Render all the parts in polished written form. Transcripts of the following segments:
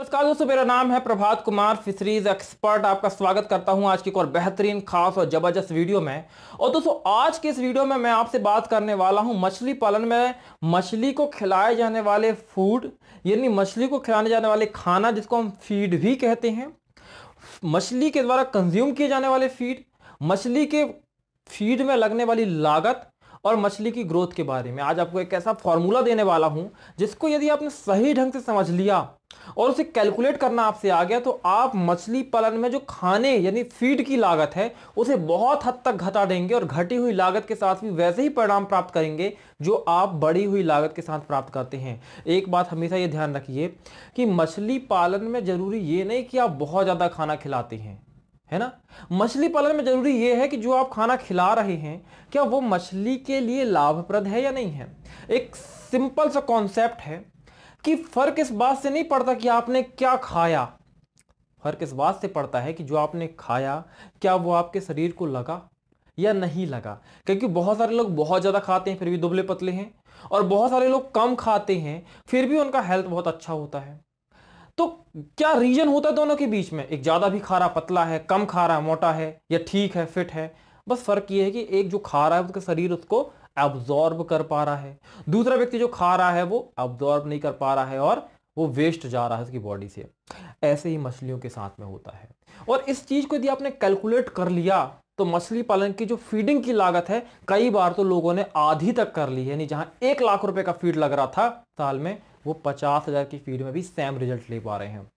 नमस्कार दोस्तों, मेरा नाम है प्रभात कुमार, फिशरीज एक्सपर्ट। आपका स्वागत करता हूं आज की एक और बेहतरीन, खास और जबरदस्त वीडियो में। और दोस्तों, आज के इस वीडियो में मैं आपसे बात करने वाला हूं मछली पालन में मछली को खिलाए जाने वाले फूड, यानी मछली को खिलाने जाने वाले खाना जिसको हम फीड भी कहते हैं, मछली के द्वारा कंज्यूम किए जाने वाले फीड, मछली के फीड में लगने वाली लागत और मछली की ग्रोथ के बारे में आज आपको एक ऐसा फॉर्मूला देने वाला हूं जिसको यदि आपने सही ढंग से समझ लिया और उसे कैलकुलेट करना आपसे आ गया तो आप मछली पालन में जो खाने यानी फीड की लागत है उसे बहुत हद तक घटा देंगे और घटी हुई लागत के साथ भी वैसे ही परिणाम प्राप्त करेंगे जो आप बढ़ी हुई लागत के साथ प्राप्त करते हैं। एक बात हमेशा ये ध्यान रखिए कि मछली पालन में जरूरी ये नहीं कि आप बहुत ज्यादा खाना खिलाते हैं, है ना। मछली पालन में जरूरी यह है कि जो आप खाना खिला रहे हैं क्या वो मछली के लिए लाभप्रद है या नहीं है। एक सिंपल सा कॉन्सेप्ट है कि फर्क इस बात से नहीं पड़ता कि आपने क्या खाया, फर्क इस बात से पड़ता है कि जो आपने खाया क्या वो आपके शरीर को लगा या नहीं लगा। क्योंकि बहुत सारे लोग बहुत ज्यादा खाते हैं फिर भी दुबले पतले हैं, और बहुत सारे लोग कम खाते हैं फिर भी उनका हेल्थ बहुत अच्छा होता है। तो क्या रीजन होता है दोनों के बीच में? एक ज्यादा भी खा रहा पतला है, कम खा रहा मोटा है, या ठीक है फिट है। बस फर्क ये है कि एक जो खा रहा है उसका शरीर उसको एब्जॉर्ब कर पा रहा है, दूसरा व्यक्ति जो खा रहा है वो एब्जॉर्ब नहीं कर पा रहा है और वो वेस्ट जा रहा है उसकी बॉडी से। ऐसे ही मछलियों के साथ में होता है। और इस चीज को यदि आपने कैलकुलेट कर लिया तो मछली पालन की जो फीडिंग की लागत है कई बार तो लोगों ने आधी तक कर ली है। यानी जहां 1 लाख रुपए का फीड लग रहा था साल में, वो 50,000 की फीड में भी सेम रिजल्ट ले पा रहे हैं।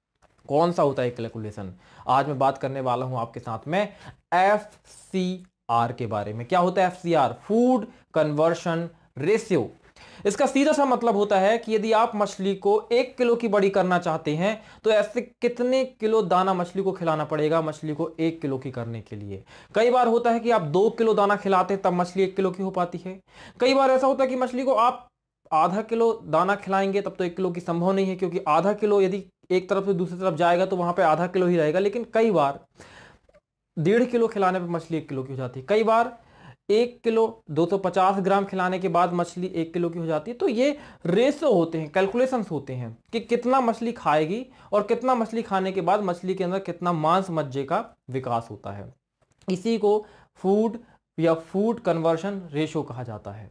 कौन सा होता है कैलकुलेशन? आज मैं बात करने वाला हूं आपके साथ में FCR के बारे में। क्या होता है FCR? Food conversion ratio. इसका सीधा सा मतलब होता है कि यदि आप मछली को 1 किलो की बड़ी करना चाहते हैं तो ऐसे कितने किलो दाना मछली को खिलाना पड़ेगा मछली को 1 किलो की करने के लिए। कई बार होता है कि आप 2 किलो दाना खिलाते हैं तब मछली 1 किलो की हो पाती है। कई बार ऐसा होता है कि मछली को आप आधा किलो दाना खिलाएंगे तब तो 1 किलो की संभव नहीं है, क्योंकि आधा किलो यदि एक तरफ से दूसरी तरफ जाएगा तो वहां पे आधा किलो ही रहेगा। लेकिन कई बार 1.5 किलो खिलाने पर मछली 1 किलो की हो जाती है। कई बार 1 किलो 250 ग्राम खिलाने के बाद मछली 1 किलो की हो जाती है। तो ये रेशो होते हैं, कैलकुलेशंस होते हैं कि कितना मछली खाएगी और कितना मछली खाने के बाद मछली के अंदर कितना मांस मज्जे का विकास होता है। इसी को फूड या फूड कन्वर्शन रेशो कहा जाता है।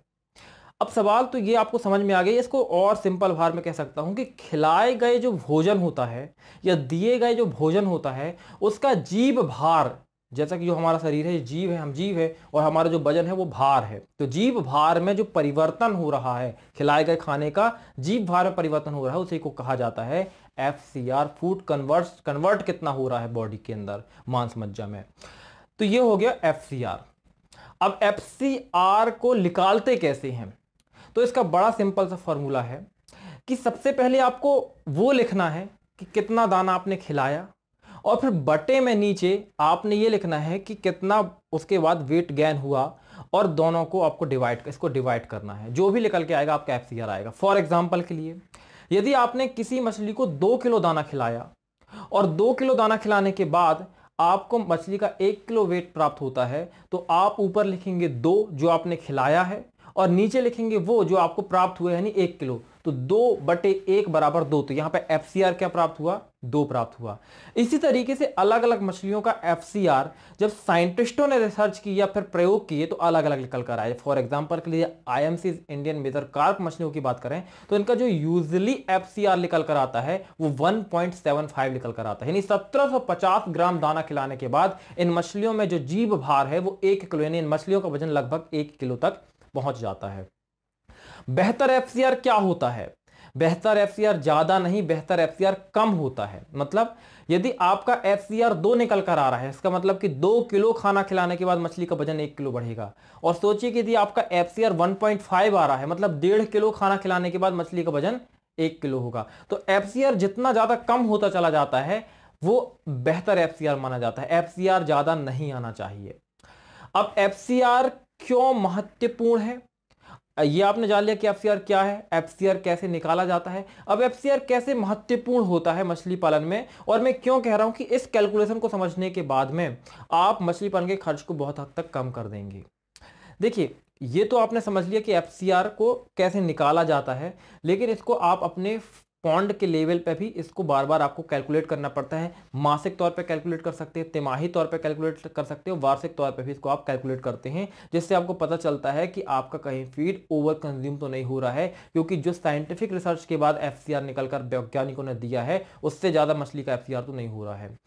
अब सवाल तो ये आपको समझ में आ गया। इसको और सिंपल भार में कह सकता हूं कि खिलाए गए जो भोजन होता है या दिए गए जो भोजन होता है उसका जीव भार, जैसा कि जो हमारा शरीर है जीव है, हम जीव है, और हमारा जो वजन है वो भार है। तो जीव भार में जो परिवर्तन हो रहा है, खिलाए गए खाने का जीव भार में परिवर्तन हो रहा है, उसी को कहा जाता है FCR। फूड कन्वर्ट कितना हो रहा है बॉडी के अंदर मांस मज्जा में। तो ये हो गया FCR। अब FCR को निकालते कैसे हैं? तो इसका बड़ा सिंपल सा फॉर्मूला है कि सबसे पहले आपको वो लिखना है कि कितना दाना आपने खिलाया, और फिर बटे में नीचे आपने ये लिखना है कि कितना उसके बाद वेट गेन हुआ, और दोनों को आपको इसको डिवाइड करना है। जो भी निकल के आएगा आपका FCR आएगा। फॉर एग्जांपल के लिए यदि आपने किसी मछली को 2 किलो दाना खिलाया और 2 किलो दाना खिलाने के बाद आपको मछली का 1 किलो वेट प्राप्त होता है, तो आप ऊपर लिखेंगे 2 जो आपने खिलाया है और नीचे लिखेंगे वो जो आपको प्राप्त हुए, यानी 1 किलो। तो 2/1 बराबर 2। तो यहां पे FCR क्या प्राप्त हुआ? 2 प्राप्त हुआ। इसी तरीके से अलग अलग मछलियों का FCR जब साइंटिस्टों ने रिसर्च की या फिर प्रयोग किए तो अलग अलग निकल कर आए। फॉर एग्जांपल के लिए IMC इंडियन मेजर कार्प मछलियों की बात करें तो इनका जो यूजुअली FCR निकल कर आता है वो 1.75 निकल कर आता है। यानी 1750 ग्राम दाना खिलाने के बाद इन मछलियों में जो जीव भार है वो 1 किलो, यानी इन मछलियों का वजन लगभग 1 किलो तक पहुंच जाता है। बेहतर FCR क्या होता है? बेहतर FCR ज्यादा नहीं, बेहतर FCR कम होता है। मतलब यदि आपका FCR 2 निकल कर आ रहा है, इसका मतलब कि 2 किलो खाना खिलाने के बाद मछली का वजन 1 किलो बढ़ेगा। और सोचिए कि यदि आपका FCR 1.5 आ रहा है, मतलब 1.5 किलो खाना खिलाने के बाद मछली का वजन 1 किलो होगा। तो FCR जितना ज्यादा कम होता चला जाता है वो बेहतर FCR माना जाता है। FCR ज्यादा नहीं आना चाहिए। अब FCR क्यों महत्वपूर्ण है? ये आपने जान लिया कि FCR क्या है, FCR कैसे निकाला जाता है। अब FCR कैसे महत्वपूर्ण होता है मछली पालन में, और मैं क्यों कह रहा हूं कि इस कैलकुलेशन को समझने के बाद में आप मछली पालन के खर्च को बहुत हद तक कम कर देंगे। देखिए, ये तो आपने समझ लिया कि FCR को कैसे निकाला जाता है, लेकिन इसको आप अपने पॉन्ड के लेवल पे भी इसको बार बार आपको कैलकुलेट करना पड़ता है। मासिक तौर पे कैलकुलेट कर सकते हैं, तिमाही तौर पे कैलकुलेट कर सकते हो, वार्षिक तौर पे भी इसको आप कैलकुलेट करते हैं, जिससे आपको पता चलता है कि आपका कहीं फीड ओवर कंज्यूम तो नहीं हो रहा है, क्योंकि जो साइंटिफिक रिसर्च के बाद एफसीआर निकलकर वैज्ञानिकों ने दिया है उससे ज्यादा मछली का एफसीआर तो नहीं हो रहा है।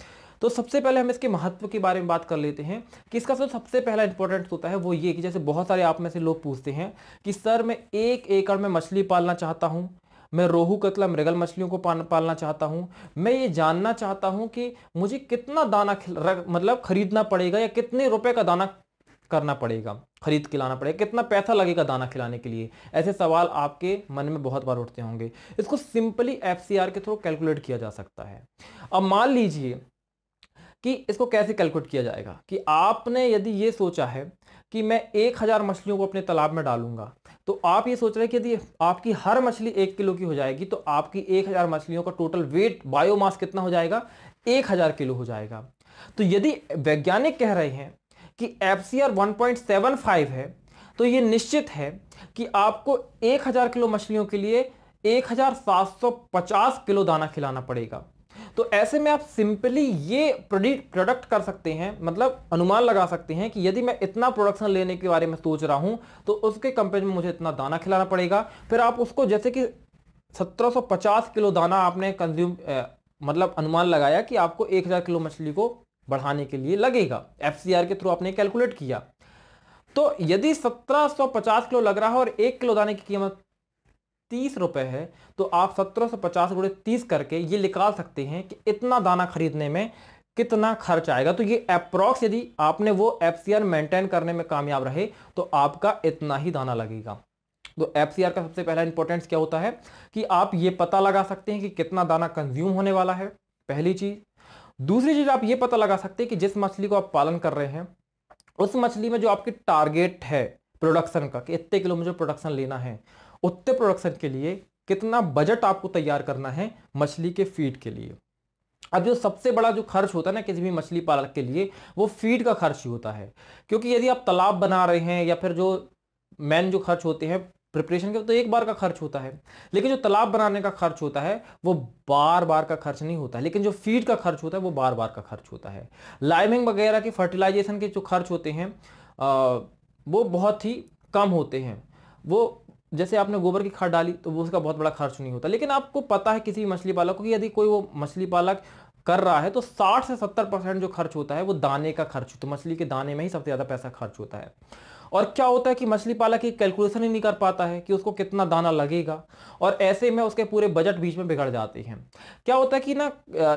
तो सबसे पहले हम इसके महत्व के बारे में बात कर लेते हैं कि इसका सबसे पहला इंपॉर्टेंट होता है वो ये कि जैसे बहुत सारे आप में से लोग पूछते हैं कि सर मैं 1 एकड़ में मछली पालना चाहता हूं, मैं रोहू कतला मृगल मछलियों को पालना चाहता हूं, मैं ये जानना चाहता हूं कि मुझे कितना दाना मतलब खरीदना पड़ेगा या कितने रुपए का दाना करना पड़ेगा, खरीद के लाना पड़ेगा, कितना पैसा लगेगा दाना खिलाने के लिए। ऐसे सवाल आपके मन में बहुत बार उठते होंगे। इसको सिंपली एफसीआर के थ्रू कैलकुलेट किया जा सकता है। अब मान लीजिए कि इसको कैसे कैलकुलेट किया जाएगा कि आपने यदि ये सोचा है कि मैं 1000 मछलियों को अपने तालाब में डालूंगा, तो आप ये सोच रहे हैं कि यदि आपकी हर मछली 1 किलो की हो जाएगी तो आपकी 1000 मछलियों का टोटल वेट बायोमास कितना हो जाएगा, 1000 किलो हो जाएगा। तो यदि वैज्ञानिक कह रहे हैं कि एफसीआर 1.75 है तो ये निश्चित है कि आपको 1000 किलो मछलियों के लिए 1750 किलो दाना खिलाना पड़ेगा। तो ऐसे में आप सिंपली ये प्रोडक्ट कर सकते हैं, मतलब अनुमान लगा सकते हैं कि यदि मैं इतना प्रोडक्शन लेने के बारे में सोच रहा हूं तो उसके कंपेयर में मुझे इतना दाना खिलाना पड़ेगा। फिर आप उसको जैसे कि 1750 किलो दाना आपने कंज्यूम मतलब अनुमान लगाया कि आपको 1000 किलो मछली को बढ़ाने के लिए लगेगा, एफसीआर के थ्रू आपने कैलकुलेट किया। तो यदि 1750 किलो लग रहा है और 1 किलो दाने की कीमत 30 रुपए है तो आप 1750 गुणे 30 करके ये निकाल सकते हैं कि इतना दाना खरीदने में कितना खर्च आएगा। तो ये अप्रॉक्स यदि आपने वो एफसीआर मेंटेन करने में कामयाब रहे तो आपका इतना ही दाना लगेगा। तो एफसीआर का सबसे पहला इंपॉर्टेंस क्या होता है कि आप ये पता लगा सकते हैं कि कितना दाना कंज्यूम होने वाला है, पहली चीज। दूसरी चीज आप ये पता लगा सकते हैं कि जिस मछली को आप पालन कर रहे हैं उस मछली में जो आपकी टारगेट है प्रोडक्शन का कि इतने किलो मुझे प्रोडक्शन लेना है, उतने प्रोडक्शन के लिए कितना बजट आपको तैयार करना है मछली के फीड के लिए। अब जो सबसे बड़ा जो खर्च होता है ना किसी भी मछली पालक के लिए वो फीड का खर्च ही होता है, क्योंकि यदि आप तालाब बना रहे हैं या फिर जो मेन जो खर्च होते हैं प्रिपरेशन के तो एक बार का खर्च होता है, लेकिन जो तालाब बनाने का खर्च होता है वो बार बार का खर्च नहीं होता है, लेकिन जो फीड का खर्च होता है वो बार बार का खर्च होता है। लाइमिंग वगैरह के फर्टिलाइजेशन के जो खर्च होते हैं वो बहुत ही कम होते हैं। वो जैसे आपने गोबर की खाद डाली तो वो उसका बहुत बड़ा खर्च नहीं होता, लेकिन आपको पता है किसी मछली पालक को कि यदि कोई वो मछली पालक कर रहा है तो 60 से 70% जो खर्च होता है वो दाने का खर्च, तो मछली के दाने में ही सबसे ज्यादा पैसा खर्च होता है। और क्या होता है कि मछली पालक एक कैलकुलेशन ही नहीं कर पाता है कि उसको कितना दाना लगेगा, और ऐसे में उसके पूरे बजट बीच में बिगड़ जाते हैं। क्या होता है कि ना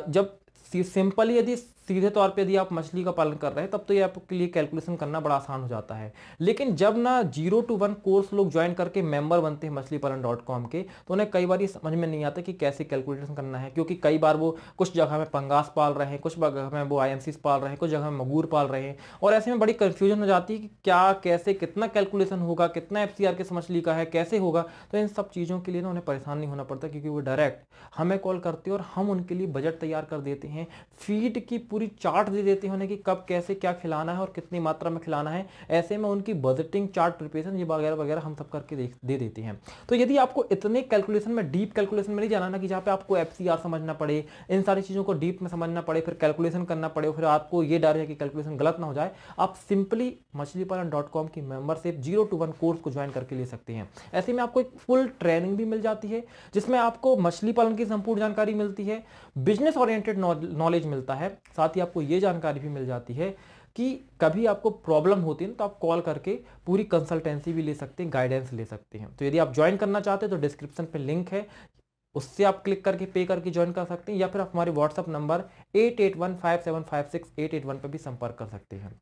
जब सिंपली यदि सीधे तौर पे यदि आप मछली का पालन कर रहे हैं तब तो ये आपके लिए कैलकुलेशन करना बड़ा आसान हो जाता है, लेकिन जब ना 0 to 1 कोर्स लोग ज्वाइन करके मेंबर बनते हैं मछलीपालन.com के तो उन्हें कई बार ये समझ में नहीं आता कि कैसे कैलकुलेशन करना है, क्योंकि कई बार वो कुछ जगह में पंगास पाल रहे हैं, कुछ जगह में वो आईएमसीज पाल रहे हैं, कुछ जगह में मगूर पाल रहे हैं, और ऐसे में बड़ी कंफ्यूजन हो जाती है कि क्या कैसे कितना कैलकुलेशन होगा, कितना एफसीआर किस मछली का है, कैसे होगा। तो इन सब चीज़ों के लिए ना उन्हें परेशान नहीं होना पड़ता, क्योंकि वो डायरेक्ट हमें कॉल करते हैं और हम उनके लिए बजट तैयार कर देते हैं, फीड की पूरी चार्ट दे देते हैं उन्हें कि कब कैसे क्या खिलाना है और कितनी मात्रा में खिलाना है। ऐसे में उनकी बजटिंग चार्ट प्रिपरेशन ये वगैरह वगैरह हम सब करके दे देते हैं। तो यदि आपको इतने कैलकुलेशन में डीप कैलकुलेशन में नहीं जाना ना कि जहाँ पे आपको एफसीआर समझना पड़े, इन सारी चीज़ों को डीप में समझना पड़े, फिर कैलकुलेशन करना पड़े, फिर आपको ये डर है कि कैलकुलेशन गलत ना हो जाए, आप सिंपली मछलीपालन.com की मेंबरशिप 0 to 1 कोर्स को ज्वाइन करके ले सकते हैं। ऐसे में आपको एक फुल ट्रेनिंग भी मिल जाती है जिसमें आपको मछली पालन की संपूर्ण जानकारी मिलती है, बिजनेस ओरिएंटेड नॉलेज मिलता है, साथ ही आपको ये जानकारी भी मिल जाती है कि कभी आपको प्रॉब्लम होती है तो आप कॉल करके पूरी कंसल्टेंसी भी ले सकते हैं, गाइडेंस ले सकते हैं। तो यदि आप ज्वाइन करना चाहते हैं तो डिस्क्रिप्शन पे लिंक है, उससे आप क्लिक करके पे करके ज्वाइन कर सकते हैं, या फिर आप हमारे व्हाट्सएप नंबर 8815756881 पर भी संपर्क कर सकते हैं।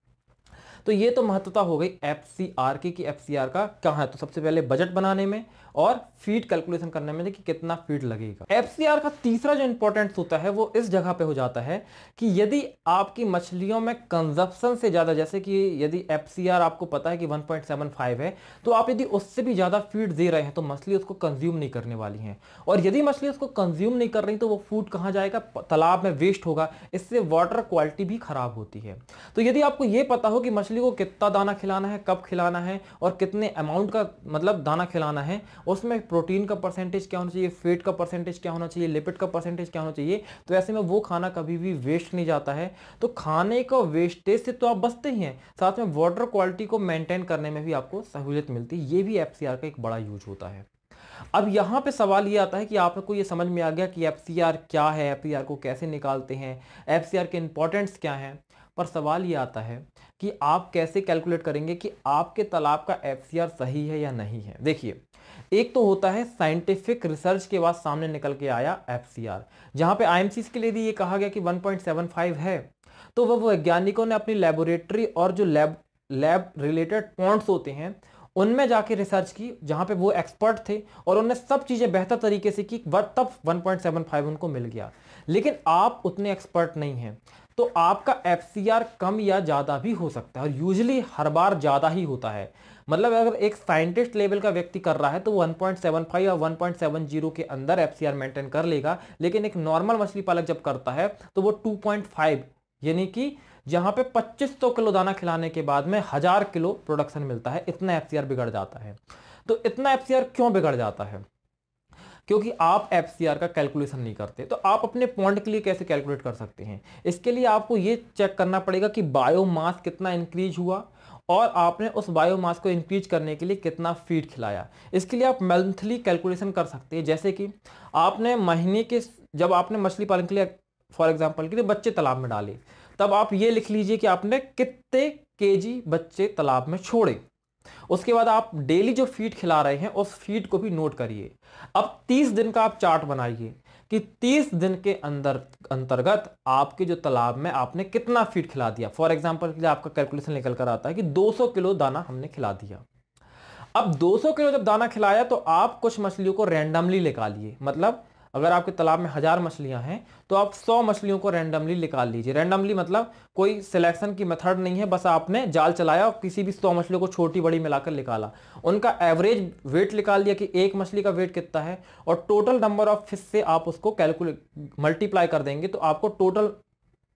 तो ये तो महत्वता हो गई एफसीआर की कि एफसीआर का क्या है। तो सबसे पहले बजट बनाने में और फीड कैलकुलेशन करने में कि कितना फीड लगेगा। एफसीआर का तीसरा जो इंपॉर्टेंट होता है वो इस जगह पे हो जाता है कि यदि आपकी मछलियों में कंजप्शन से ज्यादा, जैसे कि यदि एफसीआर आपको पता है कि 1.75 है तो आप यदि उससे भी ज्यादा फीड दे रहे हैं तो मछली उसको कंज्यूम नहीं करने वाली है, और यदि मछली उसको कंज्यूम नहीं कर रही तो वो फूड कहां जाएगा, तालाब में वेस्ट होगा, इससे वाटर क्वालिटी भी खराब होती है। तो यदि आपको यह पता हो कि मछली को कितना दाना खिलाना है, कब खिलाना है और कितने अमाउंट का मतलब दाना खिलाना है, उसमें प्रोटीन का परसेंटेज क्या होना चाहिए, फैट का परसेंटेज क्या होना चाहिए, लिपिड का परसेंटेज क्या होना चाहिए। तो ऐसे में वो खाना कभी भी वेस्ट नहीं जाता है। तो खाने का वेस्टेज से तो आप बचते ही हैं, साथ में वाटर क्वालिटी को मेंटेन करने में भी आपको सहूलियत मिलती है। ये भी एफसीआर का एक बड़ा यूज होता है। अब यहां पे सवाल ये आता है कि आपको ये समझ में आ गया कि एफसीआर क्या है, एफसीआर को कैसे निकालते हैं, एफसीआर के इंपॉर्टेंट्स क्या हैं। पर सवाल ये आता है कि आप कैसे कैलकुलेट करेंगे कि आपके तालाब का एफसीआर सही है या नहीं है। देखिए, एक तो होता है साइंटिफिक रिसर्च के बाद सामने निकल के आया एफसीआर, जहां पे आईएमसी के लिए भी ये कहा गया कि 1.75 है। तो वह वैज्ञानिकों ने अपनी लेबोरेटरी और जो लैब रिलेटेड पॉइंट्स होते हैं उनमें जाके रिसर्च की, जहां पे वो एक्सपर्ट थे और उन्होंने सब चीजें बेहतर तरीके से की, तब 1.75 उनको मिल गया। लेकिन आप उतने एक्सपर्ट नहीं हैं, तो आपका एफसीआर कम या ज्यादा भी हो सकता है, और यूजुअली हर बार ज्यादा ही होता है। मतलब अगर एक साइंटिस्ट लेवल का व्यक्ति कर रहा है तो 1.75 या 1.70 के अंदर एफसीआर मेंटेन कर लेगा, लेकिन एक नॉर्मल मछली पालक जब करता है तो वो 2.5, यानी कि जहां पे 2500 किलो दाना खिलाने के बाद में 1000 किलो प्रोडक्शन मिलता है, इतना एफसीआर बिगड़ जाता है। तो इतना एफसीआर क्यों बिगड़ जाता है? क्योंकि आप एफसीआर का कैलकुलेशन नहीं करते। तो आप अपने पॉइंट के लिए कैसे कैलकुलेट कर सकते हैं? इसके लिए आपको ये चेक करना पड़ेगा कि बायोमास कितना इंक्रीज हुआ और आपने उस बायोमास को इंक्रीज करने के लिए कितना फीड खिलाया। इसके लिए आप मंथली कैलकुलेशन कर सकते हैं, जैसे कि आपने महीने के, जब आपने मछली पालन के लिए फॉर एग्जांपल के लिए बच्चे तालाब में डाले, तब आप ये लिख लीजिए कि आपने कितने केजी बच्चे तालाब में छोड़े। उसके बाद आप डेली जो फीड खिला रहे हैं उस फीड को भी नोट करिए। अब 30 दिन का आप चार्ट बनाइए कि 30 दिन के अंतर्गत आपके जो तालाब में आपने कितना फीड खिला दिया। फॉर एग्जांपल के लिए आपका कैलकुलेशन निकल कर आता है कि 200 किलो दाना हमने खिला दिया। अब 200 किलो जब दाना खिलाया तो आप कुछ मछलियों को रैंडमली निकालिए। मतलब अगर आपके तालाब में 1000 मछलियां हैं तो आप 100 मछलियों को रैंडमली निकाल लीजिए। रैंडमली मतलब कोई सिलेक्शन की मेथड नहीं है, बस आपने जाल चलाया और किसी भी 100 मछलियों को छोटी बड़ी मिलाकर निकाला, उनका एवरेज वेट निकाल लिया कि एक मछली का वेट कितना है, और टोटल नंबर ऑफ फिश से आप उसको कैलकुलेट मल्टीप्लाई कर देंगे तो आपको total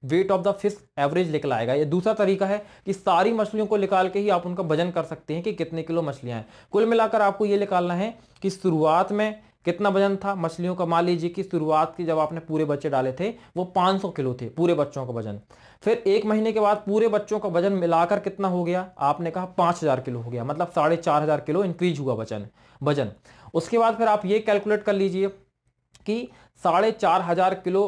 weight of the fish average निकल आएगा। ये दूसरा तरीका है कि सारी मछलियों को निकाल के ही आप उनका वजन कर सकते हैं कि कितने किलो मछलियां हैं। कुल मिलाकर आपको ये निकालना है कि शुरुआत में कितना वजन था मछलियों का। मान लीजिए कि शुरुआत की जब आपने पूरे बच्चे डाले थे वो 500 किलो थे पूरे बच्चों का वजन। फिर एक महीने के बाद पूरे बच्चों का वजन मिलाकर कितना हो गया, आपने कहा 5000 किलो हो गया, मतलब 4500 किलो इंक्रीज हुआ वजन। उसके बाद फिर आप ये कैलकुलेट कर लीजिए कि 4500 किलो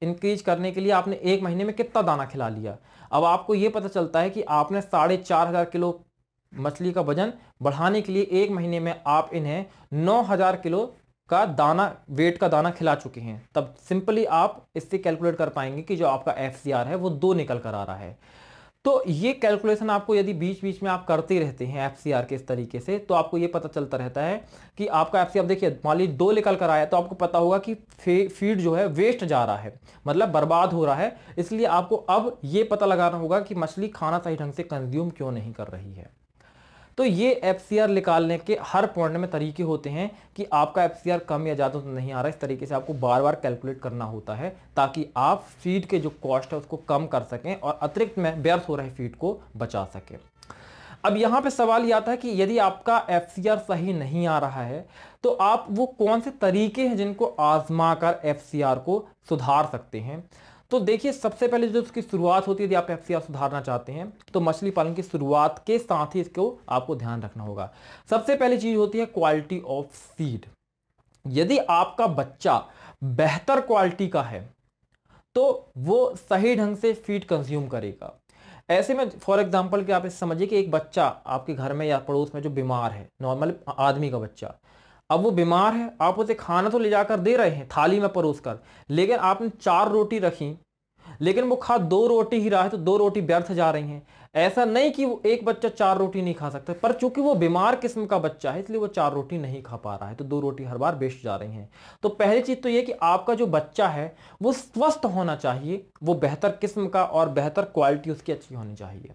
इंक्रीज करने के लिए आपने एक महीने में कितना दाना खिला लिया। अब आपको यह पता चलता है कि आपने 4500 किलो मछली का वजन बढ़ाने के लिए एक महीने में आप इन्हें 9000 किलो का दाना, वेट का दाना खिला चुके हैं। तब सिंपली आप इससे कैलकुलेट कर पाएंगे कि जो आपका एफसीआर है वो 2 निकल कर आ रहा है। तो ये कैलकुलेशन आपको यदि बीच बीच में आप करते रहते हैं एफसीआर के इस तरीके से, तो आपको ये पता चलता रहता है कि आपका एफसीआर, देखिए मान लीजिए 2 निकल कर आया तो आपको पता होगा कि फीड जो है वेस्ट जा रहा है, मतलब बर्बाद हो रहा है। इसलिए आपको अब ये पता लगाना होगा कि मछली खाना सही ढंग से कंज्यूम क्यों नहीं कर रही है। तो ये एफसीआर निकालने के हर पॉइंट में तरीके होते हैं कि आपका एफसीआर कम या ज़्यादा तो नहीं आ रहा है। इस तरीके से आपको बार बार कैलकुलेट करना होता है ताकि आप फीड के जो कॉस्ट है उसको कम कर सकें और अतिरिक्त में व्यर्थ हो रहे फीड को बचा सकें। अब यहाँ पे सवाल ये आता है कि यदि आपका एफसीआर सही नहीं आ रहा है तो आप वो कौन से तरीके हैं जिनको आजमा कर एफसीआर को सुधार सकते हैं। तो देखिए, सबसे पहले जो उसकी शुरुआत होती है, यदि आप एफसीआर सुधारना चाहते हैं तो मछली पालन की शुरुआत के साथ ही इसको आपको ध्यान रखना होगा। सबसे पहली चीज होती है क्वालिटी ऑफ फीड। यदि आपका बच्चा बेहतर क्वालिटी का है तो वो सही ढंग से फीड कंज्यूम करेगा। ऐसे में फॉर एग्जांपल कि आप इसे समझिए कि एक बच्चा आपके घर में या पड़ोस में जो बीमार है, नॉर्मल आदमी का बच्चा, अब वो बीमार है, आप उसे खाना तो ले जाकर दे रहे हैं थाली में परोस कर, लेकिन आपने 4 रोटी रखी लेकिन वो खा 2 रोटी ही रहा है तो 2 रोटी व्यर्थ जा रही हैं। ऐसा नहीं कि वो एक बच्चा 4 रोटी नहीं खा सकता, पर चूंकि वो बीमार किस्म का बच्चा है इसलिए वो 4 रोटी नहीं खा पा रहा है, तो 2 रोटी हर बार वेस्ट जा रही हैं। तो पहली चीज तो ये कि आपका जो बच्चा है वो स्वस्थ होना चाहिए, वो बेहतर किस्म का और बेहतर क्वालिटी उसकी अच्छी होनी चाहिए।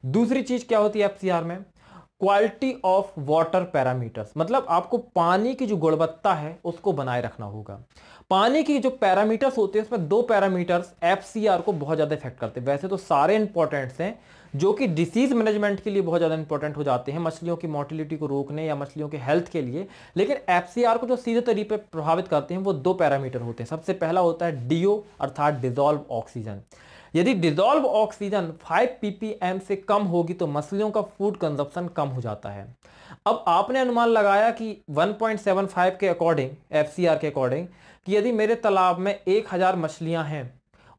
दूसरी चीज क्या होती है एफसीआर में, क्वालिटी ऑफ वाटर पैरामीटर्स, मतलब आपको पानी की जो गुणवत्ता है उसको बनाए रखना होगा। पानी की जो पैरामीटर्स होते हैं उसमें दो पैरामीटर्स एफसीआर को बहुत ज्यादा इफेक्ट करते हैं। वैसे तो सारे इंपॉर्टेंट्स हैं जो कि डिसीज मैनेजमेंट के लिए बहुत ज्यादा इंपॉर्टेंट हो जाते हैं, मछलियों की मोर्टिलिटी को रोकने या मछलियों के हेल्थ के लिए, लेकिन एफसीआर को जो सीधे तरीके पर प्रभावित करते हैं वो दो पैरामीटर होते हैं। सबसे पहला होता है डीओ अर्थात डिजॉल्व ऑक्सीजन। यदि डिजॉल्व ऑक्सीजन 5 ppm से कम होगी तो मछलियों का फूड कंजप्शन कम हो जाता है। अब आपने अनुमान लगाया कि 1.75 के अकॉर्डिंग, एफसीआर के अकॉर्डिंग, कि यदि मेरे तालाब में 1000 मछलियां हैं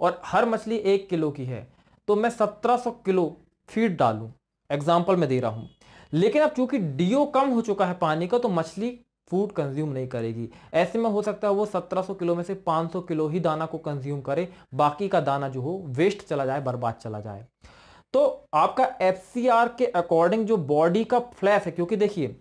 और हर मछली 1 किलो की है तो मैं 1700 किलो फीड डालूं, एग्जाम्पल में दे रहा हूं। लेकिन अब चूंकि डीओ कम हो चुका है पानी का तो मछली फूड कंज्यूम नहीं करेगी। ऐसे में हो सकता है वो 1700 किलो में से 500 किलो ही दाना को कंज्यूम करे, बाकी का दाना जो हो वेस्ट चला जाए, बर्बाद चला जाए। तो आपका एफसीआर के अकॉर्डिंग जो बॉडी का फ्लैश है, क्योंकि देखिए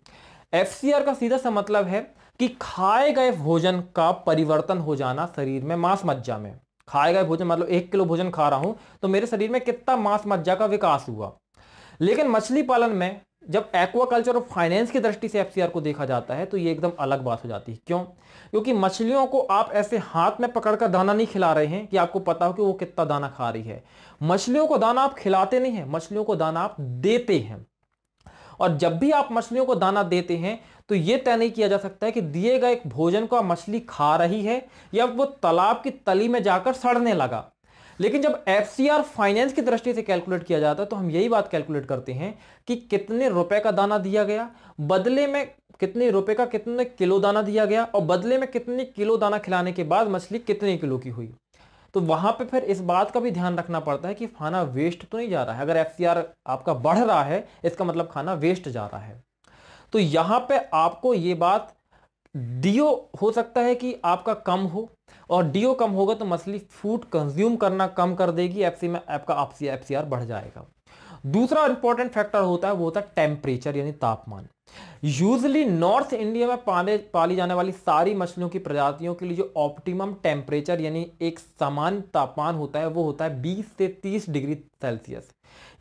एफसीआर का सीधा सा मतलब है कि खाए गए भोजन का परिवर्तन हो जाना शरीर में मांस मज्जा में। खाए गए भोजन मतलब 1 किलो भोजन खा रहा हूं तो मेरे शरीर में कितना मांस मज्जा का विकास हुआ। लेकिन मछली पालन में जब एक्वाकल्चर और फाइनेंस की दृष्टि से एफसीआर को देखा जाता है तो ये एकदम अलग बात हो जाती है। क्यों? क्योंकि मछलियों को आप ऐसे हाथ में पकड़कर दाना नहीं खिला रहे हैं कि आपको पता हो कि वो कितना दाना खा रही है। मछलियों को दाना आप खिलाते नहीं है, मछलियों को दाना आप देते हैं। और जब भी आप मछलियों को दाना देते हैं तो यह तय नहीं किया जा सकता है कि दिए गए भोजन को मछली खा रही है या वो तालाब की तली में जाकर सड़ने लगा। लेकिन जब एफसीआर फाइनेंस की दृष्टि से कैलकुलेट किया जाता है तो हम यही बात कैलकुलेट करते हैं कि कितने रुपए का दाना दिया गया, बदले में कितने रुपए का कितने किलो दाना दिया गया और बदले में कितने किलो दाना खिलाने के बाद मछली कितने किलो की हुई। तो वहां पे फिर इस बात का भी ध्यान रखना पड़ता है कि खाना वेस्ट तो नहीं जा रहा है। अगर एफसीआर आपका बढ़ रहा है इसका मतलब खाना वेस्ट जा रहा है। तो यहां पे आपको ये बात, डीओ हो सकता है कि आपका कम हो और डीओ कम होगा तो मछली फूड कंज्यूम करना कम कर देगी, एफसी में आपका एफसीआर बढ़ जाएगा। दूसरा इंपॉर्टेंट फैक्टर होता है वो होता है टेम्परेचर यानी तापमान। यूजली नॉर्थ इंडिया में पाली जाने वाली सारी मछलियों की प्रजातियों के लिए जो ऑप्टिमम टेम्परेचर यानी एक समान तापमान होता है वो होता है 20 से 30 डिग्री सेल्सियस।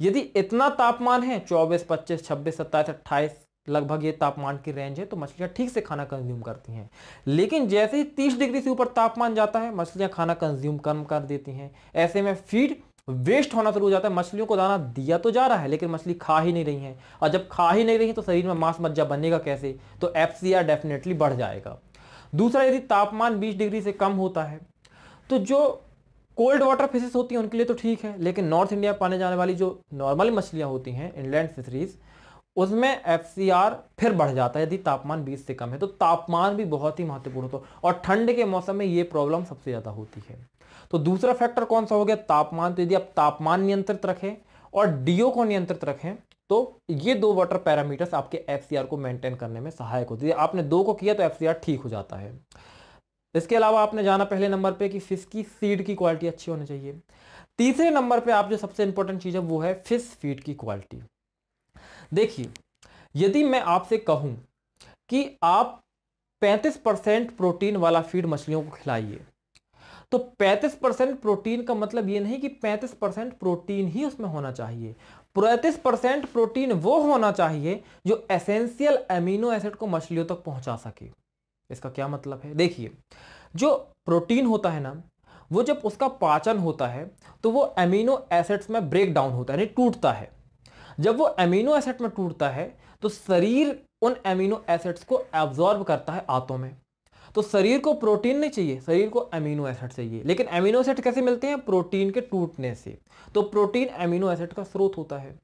यदि इतना तापमान है 24, 25, 26, 27, 28 लगभग ये तापमान की रेंज है तो मछलियां ठीक से खाना कंज्यूम करती हैं। लेकिन जैसे ही 30 डिग्री से ऊपर तापमान जाता है मछलियां खाना कंज्यूम कम कर देती हैं। ऐसे में फीड वेस्ट होना शुरू हो जाता है। मछलियों को दाना दिया तो जा रहा है लेकिन मछली खा ही नहीं रही है, और जब खा ही नहीं रही है तो शरीर में मांस मज्जा बनेगा कैसे? तो एफसीआर डेफिनेटली बढ़ जाएगा। दूसरा, यदि तापमान 20 डिग्री से कम होता है तो जो कोल्ड वाटर फिशेस होती हैं उनके लिए तो ठीक है, लेकिन नॉर्थ इंडिया पाने जाने वाली जो नॉर्मल मछलियां होती हैं इनलैंड फिशरीज उसमें एफसीआर फिर बढ़ जाता है यदि तापमान 20 से कम है। तो तापमान भी बहुत ही महत्वपूर्ण होता है और ठंड के मौसम में ये प्रॉब्लम सबसे ज्यादा होती है। तो दूसरा फैक्टर कौन सा हो गया? तापमान। तो यदि आप तापमान नियंत्रित रखें और डीओ को नियंत्रित रखें तो ये दो वाटर पैरामीटर्स आपके एफसीआर को मेंटेन करने में सहायक होती है। आपने दो को किया तो एफसीआर ठीक हो जाता है। इसके अलावा आपने जाना पहले नंबर पे कि फिश की सीड की क्वालिटी अच्छी होनी चाहिए। तीसरे नंबर पे आप जो सबसे इंपॉर्टेंट चीज है वो है फिश फीड की क्वालिटी। देखिए, यदि मैं आपसे कहूं कि आप 35% प्रोटीन वाला फीड मछलियों को खिलाइए तो 35% प्रोटीन का मतलब यह नहीं कि 35% प्रोटीन ही उसमें होना चाहिए। 35% प्रोटीन वो होना चाहिए जो एसेंशियल एमिनो एसिड को मछलियों तक पहुंचा सके। इसका क्या मतलब है? देखिए, जो प्रोटीन होता है ना वो जब उसका पाचन होता है तो वो एमिनो एसिड्स में ब्रेक डाउन होता है यानी टूटता है। जब वो एमिनो एसिड में टूटता है तो शरीर उन एमिनो एसिड्स को एब्जॉर्ब करता है आंतों में। तो शरीर को प्रोटीन नहीं चाहिए, शरीर को एमिनो एसिड चाहिए। लेकिन एमिनो एसिड कैसे मिलते हैं? प्रोटीन के टूटने से। तो प्रोटीन एमिनो एसिड का स्रोत होता है।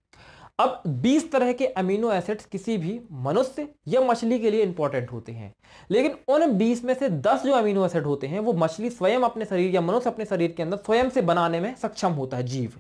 अब 20 तरह के एमिनो एसिड्स किसी भी मनुष्य या मछली के लिए इंपॉर्टेंट होते हैं, लेकिन उन 20 में से 10 जो एमिनो एसिड होते हैं वो मछली स्वयं अपने शरीर या मनुष्य अपने शरीर के अंदर स्वयं से बनाने में सक्षम होता है, जीव।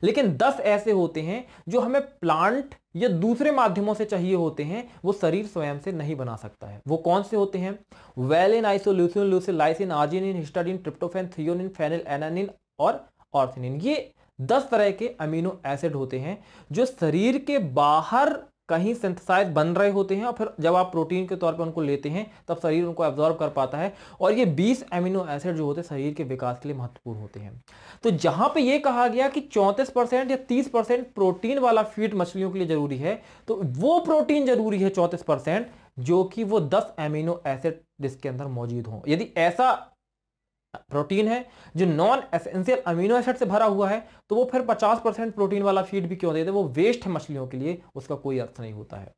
लेकिन 10 ऐसे होते हैं जो हमें प्लांट या दूसरे माध्यमों से चाहिए होते हैं, वो शरीर स्वयं से नहीं बना सकता है। वो कौन से होते हैं? Valine, isoleucine, leucine, lysine, arginine, histidine, tryptophan, threonine, phenylalanine और ऑर्थिनिन। ये 10 तरह के अमीनो एसिड होते हैं जो शरीर के बाहर कहीं सिंथेसाइज बन रहे होते हैं और फिर जब आप प्रोटीन के तौर पर उनको लेते हैं तब शरीर उनको एब्जॉर्ब कर पाता है। और ये 20 एमिनो एसिड जो होते हैं शरीर के विकास के लिए महत्वपूर्ण होते हैं। तो जहां पे ये कहा गया कि 34% या 30% प्रोटीन वाला फीड मछलियों के लिए जरूरी है, तो वो प्रोटीन जरूरी है 34% जो कि वो 10 एमिनो एसिड जिसके अंदर मौजूद हों। यदि ऐसा प्रोटीन है जो नॉन एसेंशियल अमीनो एसिड से भरा हुआ है, तो वो फिर 50% प्रोटीन वाला फीड भी क्यों दे दे, वो वेस्ट है मछलियों के लिए, उसका कोई अर्थ नहीं होता है।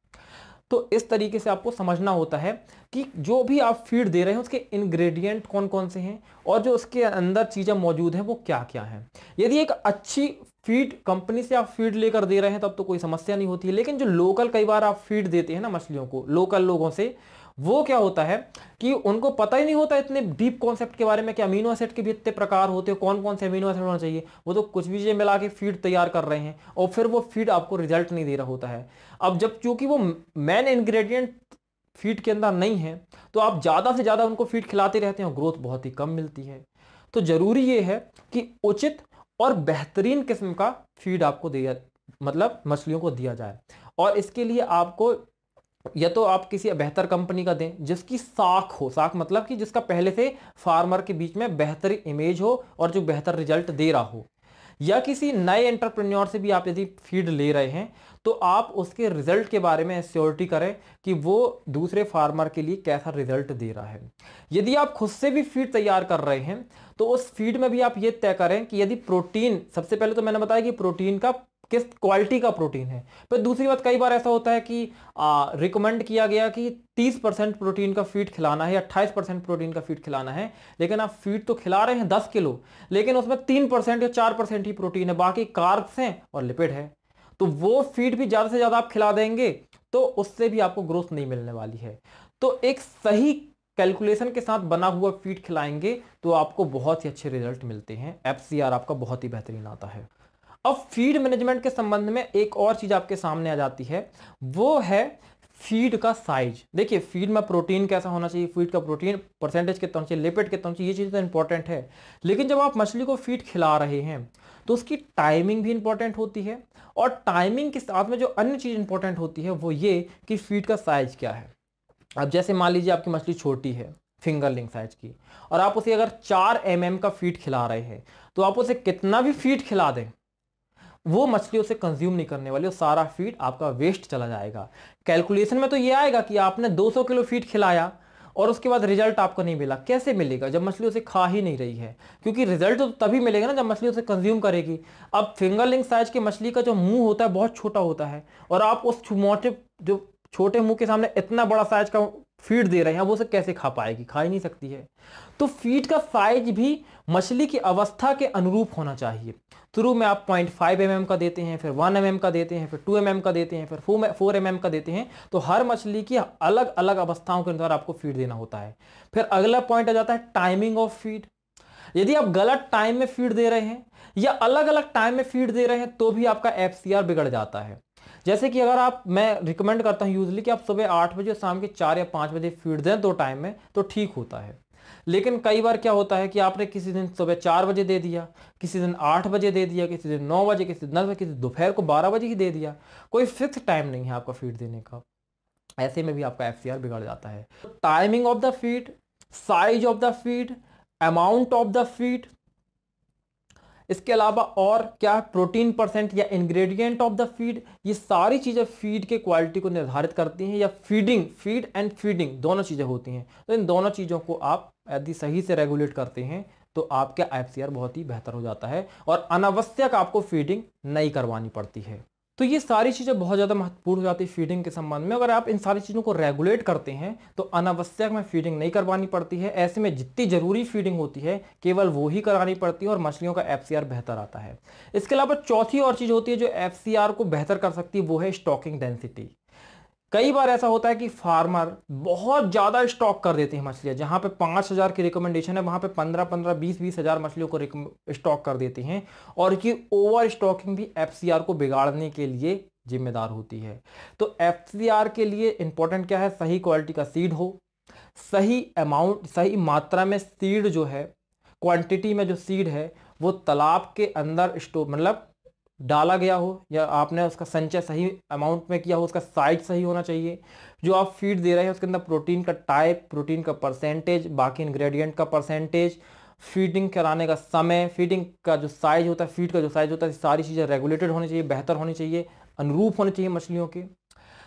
तो इस तरीके से आपको समझना होता है कि जो भी आप फीड दे रहे हैं उसके इंग्रेडिएंट कौन कौन से हैं और जो उसके अंदर चीज़ें मौजूद हैं वो क्या क्या हैं। यदि एक अच्छी फीड कंपनी से आप फीड लेकर दे रहे हैं तब तो कोई समस्या नहीं होती है, लेकिन जो लोकल कई बार आप फीड देते हैं ना मछलियों को लोकल लोगों से, वो क्या होता है कि उनको पता ही नहीं होता इतने डीप कॉन्सेप्ट के बारे में कि अमीनो एसिड के भी इतने प्रकार होते हैं, कौन कौन से अमीनो एसिड होना चाहिए। वो तो कुछ भी चीजें मिला के फीड तैयार कर रहे हैं और फिर वो फीड आपको रिजल्ट नहीं दे रहा होता है। अब जब चूंकि वो मेन इंग्रेडिएंट फीड के अंदर नहीं है तो आप ज्यादा से ज्यादा उनको फीड खिलाते रहते हैं और ग्रोथ बहुत ही कम मिलती है। तो जरूरी ये है कि उचित और बेहतरीन किस्म का फीड आपको दिया, मतलब मछलियों को दिया जाए। और इसके लिए आपको या तो आप किसी बेहतर कंपनी का दें जिसकी साख हो, साख मतलब कि जिसका पहले से फार्मर के बीच में बेहतर इमेज हो और जो बेहतर रिजल्ट दे रहा हो, या किसी नए एंटरप्रेन्योर से भी आप यदि फीड ले रहे हैं तो आप उसके रिजल्ट के बारे में श्योरिटी करें कि वो दूसरे फार्मर के लिए कैसा रिजल्ट दे रहा है। यदि आप खुद से भी फीड तैयार कर रहे हैं तो उस फीड में भी आप ये तय करें कि यदि प्रोटीन, सबसे पहले तो मैंने बताया कि प्रोटीन का किस क्वालिटी का प्रोटीन है। पर दूसरी बात, कई बार ऐसा होता है कि रिकमेंड किया गया कि 30% प्रोटीन का फीड खिलाना है या 28% प्रोटीन का फीड खिलाना है, लेकिन आप फीड तो खिला रहे हैं 10 किलो, लेकिन उसमें 3% या 4% ही प्रोटीन है, बाकी कार्ब्स हैं और लिपिड है। तो वो फीड भी ज्यादा से ज्यादा आप खिला देंगे तो उससे भी आपको ग्रोथ नहीं मिलने वाली है। तो एक सही कैलकुलेशन के साथ बना हुआ फीड खिलाएंगे तो आपको बहुत ही अच्छे रिजल्ट मिलते हैं, एफसीआर आपका बहुत ही बेहतरीन आता है। अब फीड मैनेजमेंट के संबंध में एक और चीज आपके सामने आ जाती है, वो है फीड का साइज। देखिए फीड में प्रोटीन कैसा होना चाहिए, फीड का प्रोटीन परसेंटेज कितना होना चाहिए, लिपिड कितना होना चाहिए, ये चीज तो इंपॉर्टेंट है। लेकिन जब आप मछली को फीड खिला रहे हैं तो उसकी टाइमिंग भी इंपॉर्टेंट होती है, और टाइमिंग के साथ में जो अन्य चीज इंपॉर्टेंट होती है वो ये कि फीड का साइज क्या है। अब जैसे मान लीजिए आपकी मछली छोटी है, फिंगरलिंग साइज की, और आप उसे अगर 4 mm का फीड खिला रहे हैं तो आप उसे कितना भी फीड खिला दें वो मछली उसे कंज्यूम नहीं करने वाली और सारा फीड आपका वेस्ट चला जाएगा। कैलकुलेशन में तो ये आएगा कि आपने 200 किलो फीड खिलाया और उसके बाद रिजल्ट आपको नहीं मिला। कैसे मिलेगा जब मछली उसे खा ही नहीं रही है, क्योंकि रिजल्ट तो तभी मिलेगा ना जब मछली उसे कंज्यूम करेगी। अब फिंगरलिंग साइज की मछली का जो मुंह होता है बहुत छोटा होता है और आप उस मोटे जो छोटे मुंह के सामने इतना बड़ा साइज का फीड दे रहे हैं, अब वो उसे कैसे खा पाएगी, खा ही नहीं सकती है। तो फीड का साइज भी मछली की अवस्था के अनुरूप होना चाहिए। शुरू में आप 0.5 mm का देते हैं, फिर 1 mm का देते हैं, फिर 2 mm का देते हैं, फिर 4 mm का देते हैं। तो हर मछली की अलग अलग अवस्थाओं के अनुसार आपको फीड देना होता है। फिर अगला पॉइंट आ जाता है टाइमिंग ऑफ फीड। यदि आप गलत टाइम में फीड दे रहे हैं या अलग अलग टाइम में फीड दे रहे हैं तो भी आपका एफसीआर बिगड़ जाता है। जैसे कि अगर आप, मैं रिकमेंड करता हूं यूजली कि आप सुबह 8 बजे और शाम के 4 या 5 बजे फीड दें 2 टाइम में तो ठीक होता है। लेकिन कई बार क्या होता है कि आपने किसी दिन सुबह 4 बजे दे दिया, किसी दिन 8 बजे दे दिया, किसी दिन 9 बजे, किसी दिन 10 बजे, किसी दोपहर को 12 बजे ही दे दिया। कोई फिक्स टाइम नहीं है आपका फीड देने का। ऐसे में भी आपका एफसीआर बिगड़ जाता है। Timing of the feed, size of the feed, amount of the feed, इसके अलावा और क्या, प्रोटीन परसेंट या इंग्रेडिएंट ऑफ द फीड, ये सारी चीजें फीड के क्वालिटी को निर्धारित करती हैं। या फीड एंड फीडिंग दोनों चीजें होती हैं। तो इन दोनों चीजों को आप यदि सही से रेगुलेट करते हैं तो आपका एफसीआर बहुत ही बेहतर हो जाता है और अनावश्यक आपको फीडिंग नहीं करवानी पड़ती है। तो ये सारी चीज़ें बहुत ज़्यादा महत्वपूर्ण हो जाती है फीडिंग के संबंध में। अगर आप इन सारी चीज़ों को रेगुलेट करते हैं तो अनावश्यक में फीडिंग नहीं करवानी पड़ती है। ऐसे में जितनी जरूरी फीडिंग होती है केवल वो ही करानी पड़ती है और मछलियों का एफसीआर बेहतर आता है। इसके अलावा चौथी और चीज़ होती है जो एफसीआर को बेहतर कर सकती है, वो है स्टॉकिंग डेंसिटी। कई बार ऐसा होता है कि फार्मर बहुत ज्यादा स्टॉक कर देते हैं मछलियां, जहां पे 5000 की रिकमेंडेशन है वहां पे 15 20 हजार मछलियों को स्टॉक कर देते हैं। और ये ओवर स्टॉकिंग भी एफसीआर को बिगाड़ने के लिए जिम्मेदार होती है। तो एफसीआर के लिए इंपॉर्टेंट क्या है, सही क्वालिटी का सीड हो, सही अमाउंट, सही मात्रा में सीड जो है, क्वांटिटी में जो सीड है वो तालाब के अंदर स्टोर मतलब डाला गया हो या आपने उसका संचय सही अमाउंट में किया हो, उसका साइज सही होना चाहिए। जो आप फीड दे रहे हैं उसके अंदर प्रोटीन का टाइप, प्रोटीन का परसेंटेज, बाकी इंग्रेडिएंट का परसेंटेज, फीडिंग कराने का समय, फीडिंग का जो साइज होता है, फीड का जो साइज होता है, सारी चीज़ें रेगुलेटेड होनी चाहिए, बेहतर होनी चाहिए, अनुरूप होनी चाहिए मछलियों के।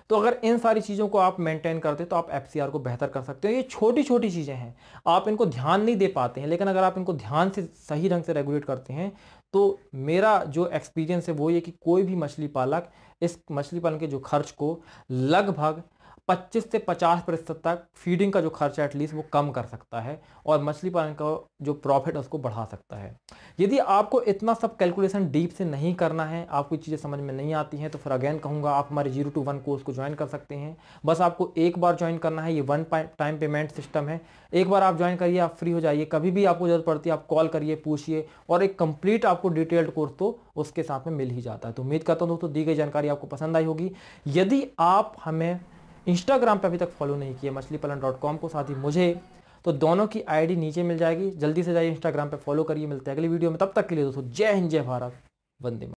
तो अगर इन सारी चीज़ों को आप मेंटेन करते तो आप एफसीआर को बेहतर कर सकते हो। ये छोटी छोटी चीज़ें हैं, आप इनको ध्यान नहीं दे पाते हैं, लेकिन अगर आप इनको ध्यान से सही ढंग से रेगुलेट करते हैं तो मेरा जो एक्सपीरियंस है वो ये कि कोई भी मछली पालक इस मछली पालन के जो खर्च को लगभग 25 से 50% तक फीडिंग का जो खर्च है एटलीस्ट वो कम कर सकता है और मछली पालन का जो प्रॉफिट है उसको बढ़ा सकता है। यदि आपको इतना सब कैलकुलेशन डीप से नहीं करना है, आपको चीज़ें समझ में नहीं आती हैं, तो फिर अगेन कहूँगा आप हमारे 0 to 1 कोर्स को ज्वाइन कर सकते हैं। बस आपको एक बार ज्वाइन करना है, ये 1 टाइम पेमेंट सिस्टम है। एक बार आप ज्वाइन करिए, आप फ्री हो जाइए, कभी भी आपको जरूरत पड़ती है आप कॉल करिए, पूछिए और एक कंप्लीट आपको डिटेल्ड कोर्स तो उसके साथ में मिल ही जाता है। तो उम्मीद करता हूँ दोस्तों दी गई जानकारी आपको पसंद आई होगी। यदि आप हमें इंस्टाग्राम पे अभी तक फॉलो नहीं किया मछलीपालन.com को, साथ ही मुझे, तो दोनों की आईडी नीचे मिल जाएगी, जल्दी से जाइए इंस्टाग्राम पे फॉलो करिए। मिलते हैं अगली वीडियो में, तब तक के लिए दोस्तों जय हिंद, जय भारत, वंदे मातरम।